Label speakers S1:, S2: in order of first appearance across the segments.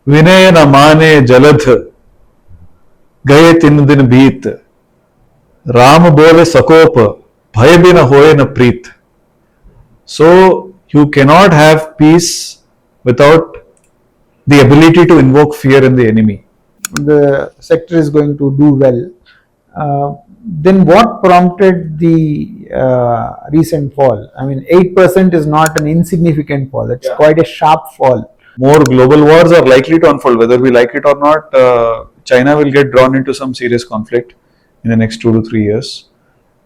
S1: विनय न माने जलध गए तीन दिन बीत राम बोले सकोप भय बिन होए न प्रीत. So you cannot have peace without the ability to invoke fear in the enemy.
S2: The sector is going to do well. Then what prompted the recent fall? I mean, 8% is not an insignificant fall. It's quite a sharp fall.
S1: More global wars are likely to unfold, whether we like it or not. China will get drawn into some serious conflict in the next 2 to 3 years.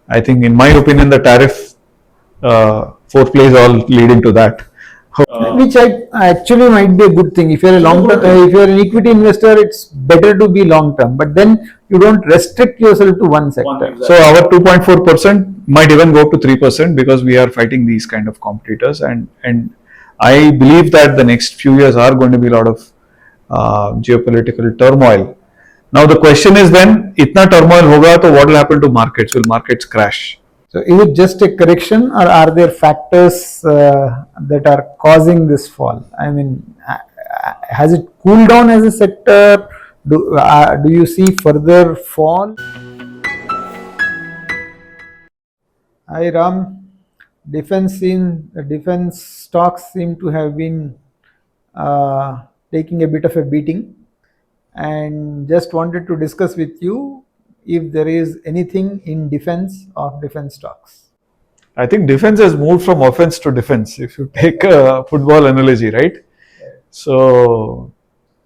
S1: I think, in my opinion, the tariff foreplay is all leading to that.
S2: Which actually might be a good thing. If you're a long term, if you're an equity investor, it's better to be long term. But then you don't restrict yourself to one sector.
S1: So our 2.4% might even go to 3% because we are fighting these kind of competitors, and I believe that the next few years are going to be a lot of geopolitical turmoil. Now the question is, then itna turmoil hoga, so what will happen to markets? Will markets crash?
S2: So is it just a correction, or are there factors that are causing this fall? I mean, has it cooled down as a sector? Do you see further fall? Hi Ram, defense stocks seem to have been taking a bit of a beating, and just wanted to discuss with you if there is anything in defense of defense stocks.
S1: I think defense has moved from offense to defense, if you take a football analogy, right? So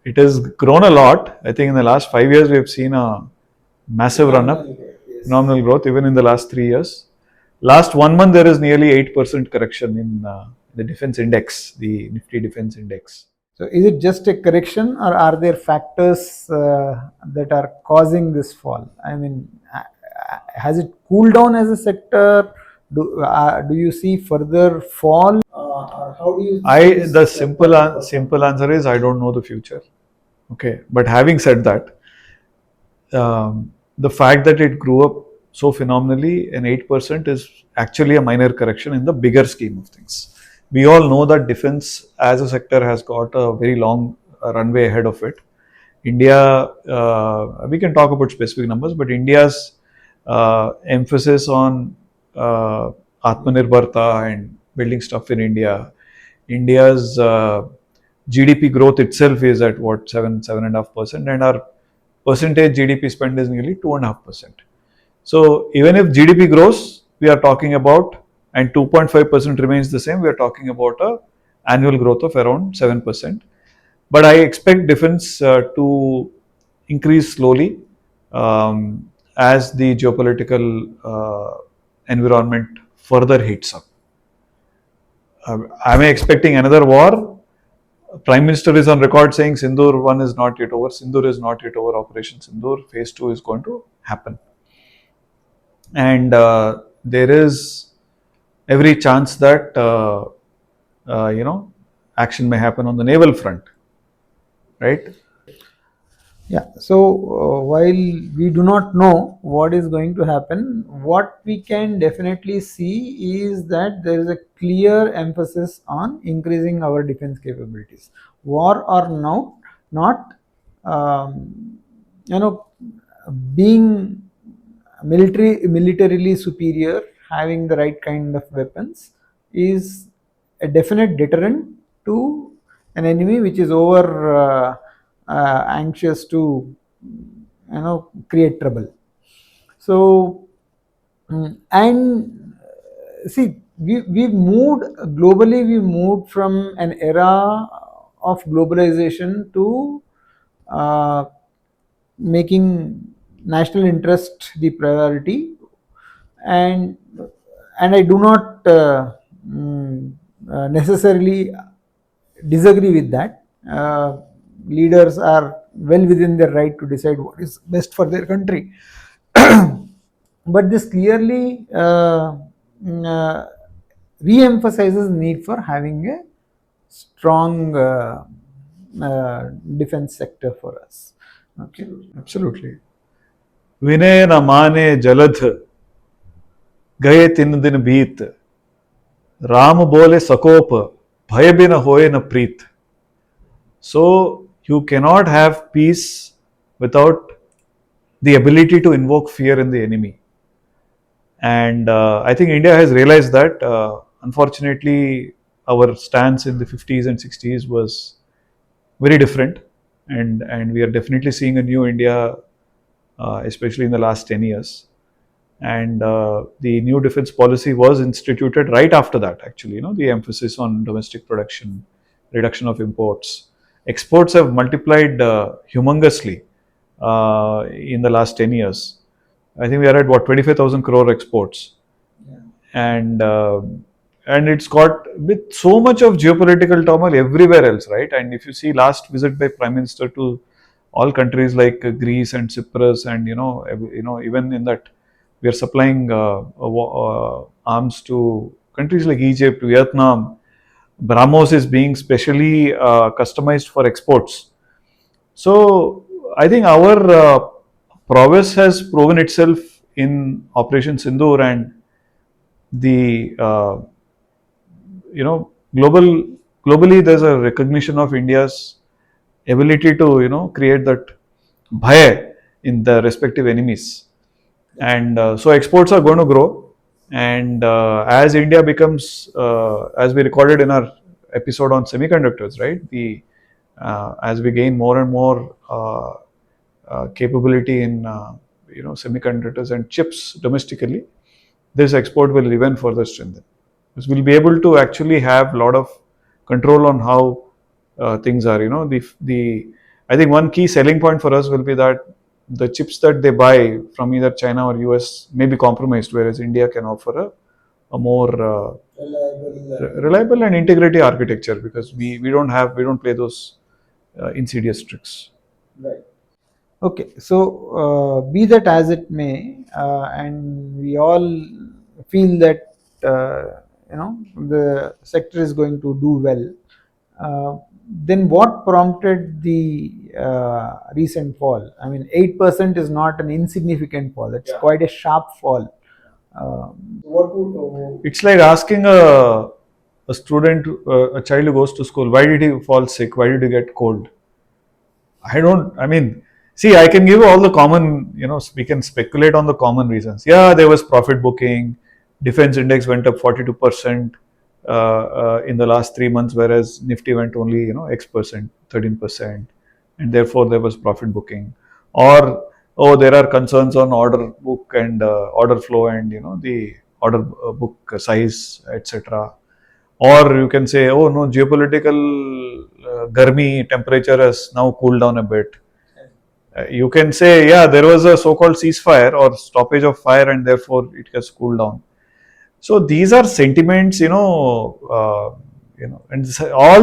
S1: it has grown a lot. I think in the last 5 years we have seen a massive run up, phenomenal growth, even in the last 3 years. Last 1 month there is nearly 8% correction in the defense index, the Nifty Defence Index.
S2: So is it just a correction, or are there factors that are causing this fall? I mean, has it cooled down as a sector? Do you see further fall? How do you?
S1: The simple answer is I don't know the future. Okay, but having said that, the fact that it grew up so phenomenally, and 8% is actually a minor correction in the bigger scheme of things. We all know that defense as a sector has got a very long runway ahead of it. India, we can talk about specific numbers, but India's emphasis on Atmanirbharta and building stuff in India, India's GDP growth itself is at what, 7.5%, and our percentage GDP spend is nearly 2.5%. So even if GDP grows, we are talking about, and 2.5% remains the same, we are talking about a annual growth of around 7%. But I expect defense to increase slowly as the geopolitical environment further heats up. Am I expecting another war? Prime Minister is on record saying Sindoor 1 is not yet over. Sindoor is not yet over. Operation Sindoor phase 2 is going to happen. And there is every chance that action may happen on the naval front, right?
S2: Yeah, so while we do not know what is going to happen, what we can definitely see is that there is a clear emphasis on increasing our defense capabilities. War or not, being militarily superior, having the right kind of weapons is a definite deterrent to an enemy which is over anxious to create trouble. So and see, we've moved globally, we moved from an era of globalization to making national interest the priority, and I do not necessarily disagree with that. Leaders are well within their right to decide what is best for their country. But this clearly re-emphasizes need for having a strong defense sector for us. Okay.
S1: Absolutely. विनय न माने जलध गए तीन दिन बीत राम बोले सकोप भय बिन होए न प्रीत. So you cannot have peace without the ability to invoke fear in the enemy. And I think India has realized that. Unfortunately, our stance in the 50s and 60s was very different, and we are definitely seeing a new India, especially in the last 10 years. And the new defense policy was instituted right after that. Actually, the emphasis on domestic production, reduction of imports. Exports have multiplied humongously in the last 10 years. I think we are at what, 25,000 crore exports.
S2: Yeah.
S1: And it's got with so much of geopolitical turmoil everywhere else, right? And if you see last visit by Prime Minister to all countries like Greece and Cyprus, and even in that we are supplying arms to countries like Egypt, Vietnam. BrahMos is being specially customized for exports. So I think our prowess has proven itself in Operation Sindoor, and the globally there's a recognition of India's ability to create that bhaya in the respective enemies. And so exports are going to grow, and as India becomes, as we recorded in our episode on semiconductors, right, the as we gain more and more capability in semiconductors and chips domestically, this export will even further strengthen, because we'll be able to actually have a lot of control on how things are. The I think one key selling point for us will be that the chips that they buy from either China or US may be compromised, whereas India can offer a more reliable and integrity architecture, because we don't play those insidious tricks.
S2: Right. Okay, so be that as it may, and we all feel that the sector is going to do well. Then what prompted the recent fall? I mean, 8% is not an insignificant fall. It's quite a sharp fall.
S1: It's like asking a student, a child who goes to school, why did he fall sick? Why did he get cold? I mean, see, I can give you all the common, we can speculate on the common reasons. Yeah, there was profit booking, defense index went up 42% in the last 3 months, whereas Nifty went only, X percent, 13%, and therefore there was profit booking. Or, oh, there are concerns on order book and order flow, and, the order book size, etc. Or you can say, oh no, geopolitical garmi temperature has now cooled down a bit. You can say, yeah, there was a so-called ceasefire or stoppage of fire, and therefore it has cooled down. So these are sentiments, and all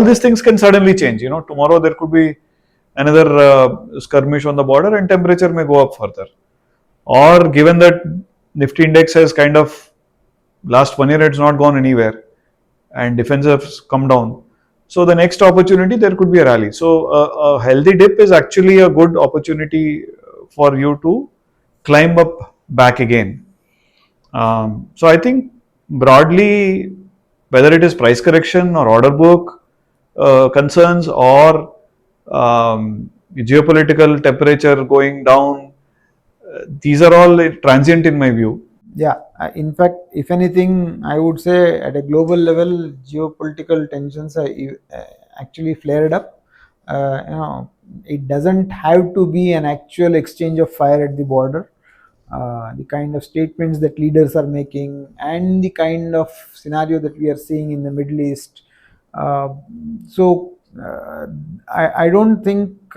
S1: these things can suddenly change. Tomorrow there could be another skirmish on the border, and temperature may go up further. Or given that Nifty index has kind of last 1 year it's not gone anywhere, and defense has come down. So the next opportunity, there could be a rally. So a healthy dip is actually a good opportunity for you to climb up back again. So I think broadly, whether it is price correction or order book concerns, or geopolitical temperature going down, these are all transient in my view.
S2: Yeah, in fact, if anything, I would say at a global level, geopolitical tensions are actually flared up. It doesn't have to be an actual exchange of fire at the border. The kind of statements that leaders are making, and the kind of scenario that we are seeing in the Middle East. I don't think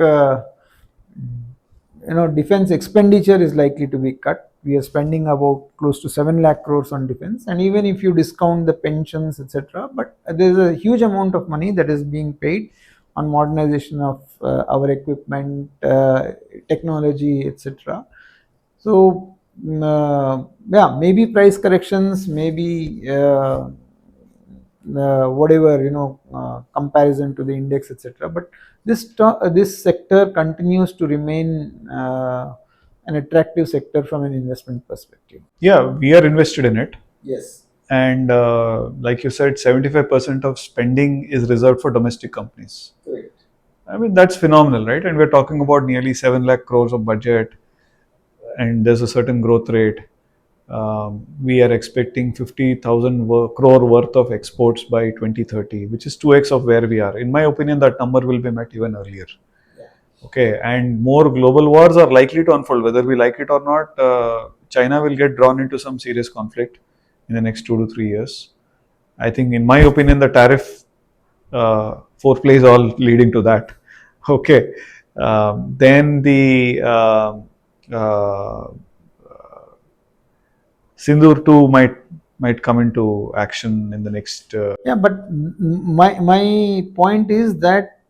S2: defense expenditure is likely to be cut. We are spending about close to 7 lakh crores on defense, and even if you discount the pensions, etc., but there is a huge amount of money that is being paid on modernization of our equipment, technology, etc. So yeah, maybe price corrections, maybe whatever comparison to the index, etc. But this sector continues to remain an attractive sector from an investment perspective.
S1: Yeah, we are invested in it.
S2: Yes.
S1: And like you said, 75% of spending is reserved for domestic companies.
S2: Correct.
S1: I mean, that's phenomenal, right? And we're talking about nearly 7 lakh crores of budget, and there's a certain growth rate. We are expecting 50,000 crore worth of exports by 2030, which is 2x of where we are. In my opinion, that number will be met even earlier. Okay, and more global wars are likely to unfold, whether we like it or not. China will get drawn into some serious conflict in the next 2 to 3 years. I think, in my opinion, the tariff foreplay is all leading to that. Okay, then the uh, Sindur too might come into action in the next.
S2: Yeah, but my point is that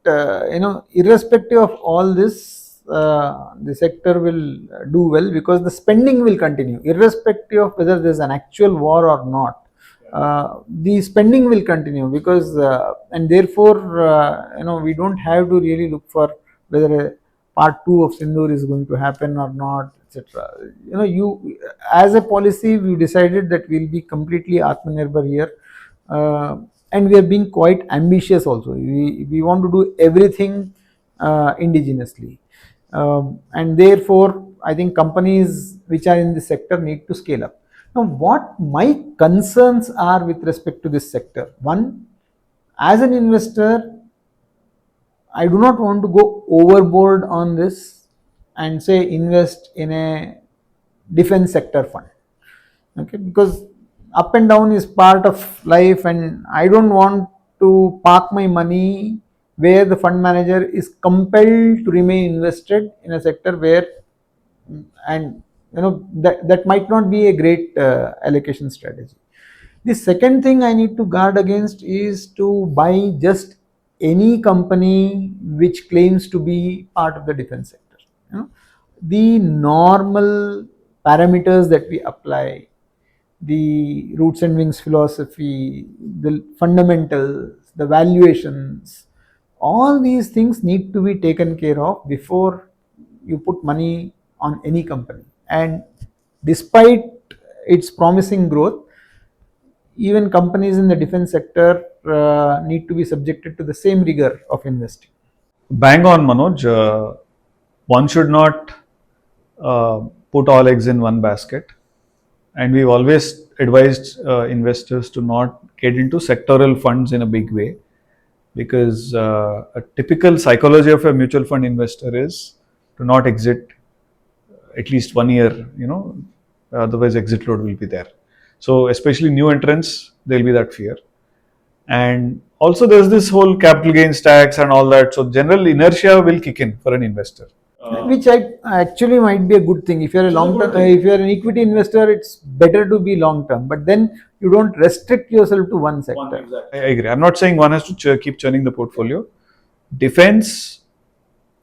S2: irrespective of all this, the sector will do well because the spending will continue, irrespective of whether there's an actual war or not. The spending will continue because, and therefore, we don't have to really look for whether a part two of Sindoor is going to happen or not, etc. You as a policy, we decided that we'll be completely Atmanirbhar here, uh, and we are being quite ambitious also. We want to do everything indigenously, and therefore, I think companies which are in the sector need to scale up. Now, what my concerns are with respect to this sector: one, as an investor, I do not want to go overboard on this and say invest in a defense sector fund. Okay, because up and down is part of life, and I don't want to park my money where the fund manager is compelled to remain invested in a sector where, and that might not be a great allocation strategy. The second thing I need to guard against is to buy just any company which claims to be part of the defense sector. The normal parameters that we apply, the roots and wings philosophy, the fundamentals, the valuations, all these things need to be taken care of before you put money on any company. And despite its promising growth, even companies in the defense sector need to be subjected to the same rigor of investing.
S1: Bang on, Manoj. One should not uh, put all eggs in one basket. And we've always advised investors to not get into sectoral funds in a big way, because a typical psychology of a mutual fund investor is to not exit at least 1 year, otherwise exit load will be there. So especially new entrants, there'll be that fear. And also there's this whole capital gains tax and all that. So general inertia will kick in for an investor.
S2: Which actually might be a good thing. If you're a long term, if you're an equity investor, it's better to be long term. But then you don't restrict yourself to one sector.
S1: I agree. I'm not saying one has to keep churning the portfolio. Defense,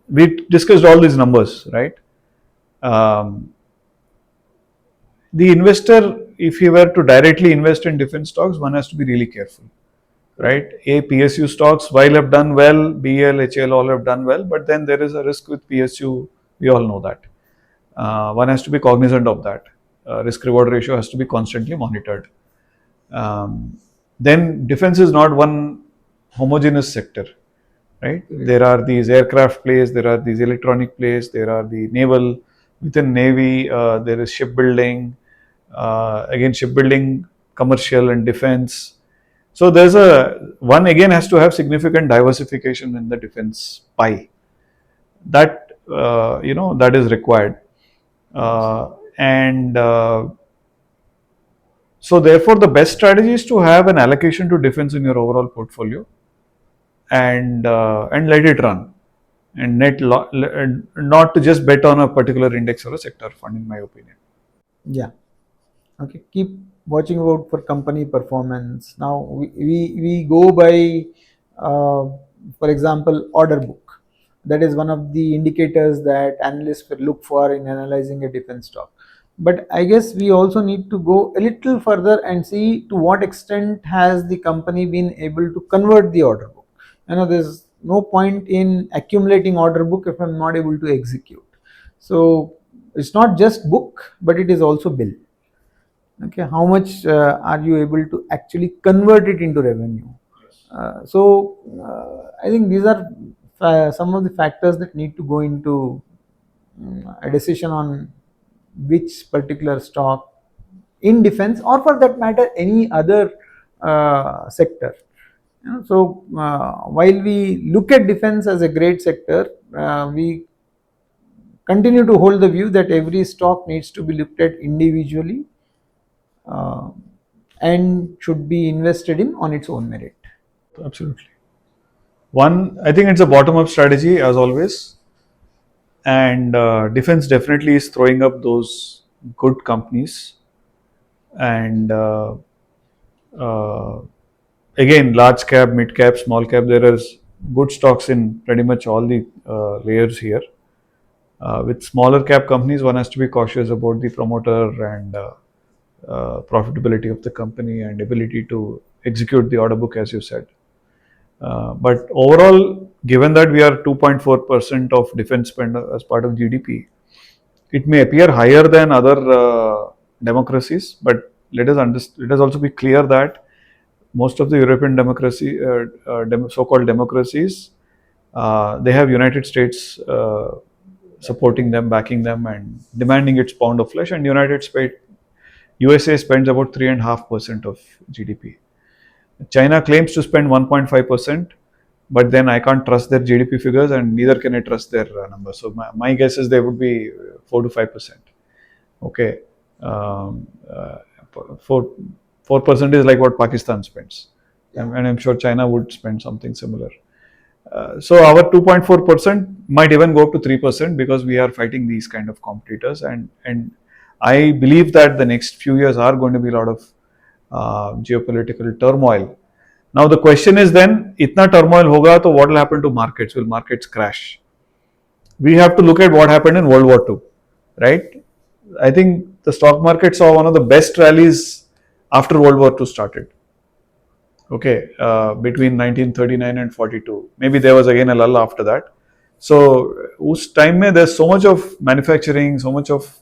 S1: we discussed all these numbers, right? The investor, if he were to directly invest in defense stocks, one has to be really careful, right? A, PSU stocks, while have done well, BL, HL all have done well, but then there is a risk with PSU. We all know that. One has to be cognizant of that. Risk reward ratio has to be constantly monitored. Then defense is not one homogeneous sector, right? There are these aircraft plays, there are these electronic plays, there are the naval. Within Navy, there is shipbuilding. Again, shipbuilding, commercial and defense. So there's one again has to have significant diversification in the defense pie. That that is required, and so therefore the best strategy is to have an allocation to defense in your overall portfolio, and let it run, and not to just bet on a particular index or a sector fund, in my opinion.
S2: Yeah. Okay. Keep watching out for company performance. Now we go by, for example, order book. That is one of the indicators that analysts will look for in analyzing a defense stock. But I guess we also need to go a little further and see to what extent has the company been able to convert the order book. There's no point in accumulating order book if I'm not able to execute. So it's not just book, but it is also bill. Okay, how much are you able to actually convert it into revenue? So I think these are some of the factors that need to go into a decision on which particular stock in defense, or for that matter any other sector. So while we look at defense as a great sector, we continue to hold the view that every stock needs to be looked at individually uh, and should be invested in on its own merit.
S1: Absolutely. One, I think it's a bottom-up strategy as always, and defense definitely is throwing up those good companies, and uh, again, large cap, mid cap, small cap. There is good stocks in pretty much all the layers here. With smaller cap companies, one has to be cautious about the promoter and profitability of the company and ability to execute the order book, as you said. But overall, given that we are 2.4% of defense spend as part of GDP, it may appear higher than other democracies, but let us also be clear that most of the European so-called democracies, they have United States supporting them, backing them, and demanding its pound of flesh. And USA spends about 3.5% of GDP. China claims to spend 1.5%, but then I can't trust their GDP figures, and neither can I trust their numbers. So my guess is they would be 4 to 5%. Okay, um, uh, 4% is like what Pakistan spends, and I'm sure China would spend something similar. So our 2.4% might even go up to 3% because we are fighting these kind of competitors, and I believe that the next few years are going to be a lot of geopolitical turmoil. Now the question is then, itna turmoil hoga, so what will happen to markets? Will markets crash? We have to look at what happened in World War II, right? I think the stock market saw one of the best rallies after World War II started. Okay, between 1939 and 42. Maybe there was again a lull after that. So, us time mein there's so much of manufacturing, so much of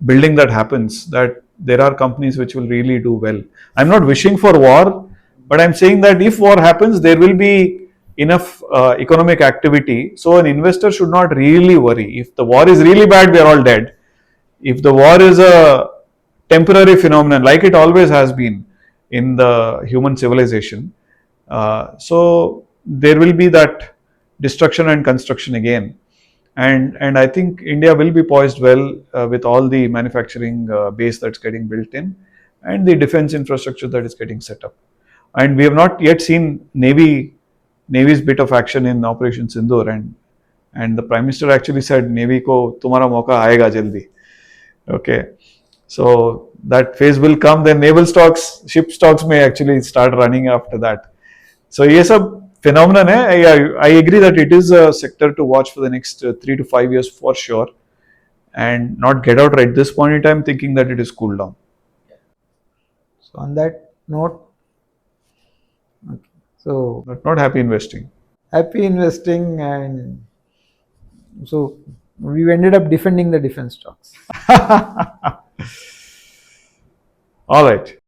S1: building that happens that there are companies which will really do well. I'm not wishing for war, but I'm saying that if war happens, there will be enough economic activity. So, an investor should not really worry. If the war is really bad, we are all dead. If the war is a temporary phenomenon, like it always has been in the human civilization, so there will be that destruction and construction again. And I think India will be poised well with all the manufacturing base that's getting built in and the defense infrastructure that is getting set up. And we have not yet seen Navy's bit of action in Operation Sindoor, and the Prime Minister actually said Navy ko tumhara mauka aayega jaldi. Okay, so that phase will come. Then naval stocks, ship stocks may actually start running after that. So ये सब phenomenon है. I agree that it is a sector to watch for the next 3 to 5 years for sure, and not get out right this point in time thinking that it is cooled down.
S2: So on that note, okay, so
S1: But not happy investing.
S2: happy investing, and so we ended up defending the defense stocks.
S1: All right.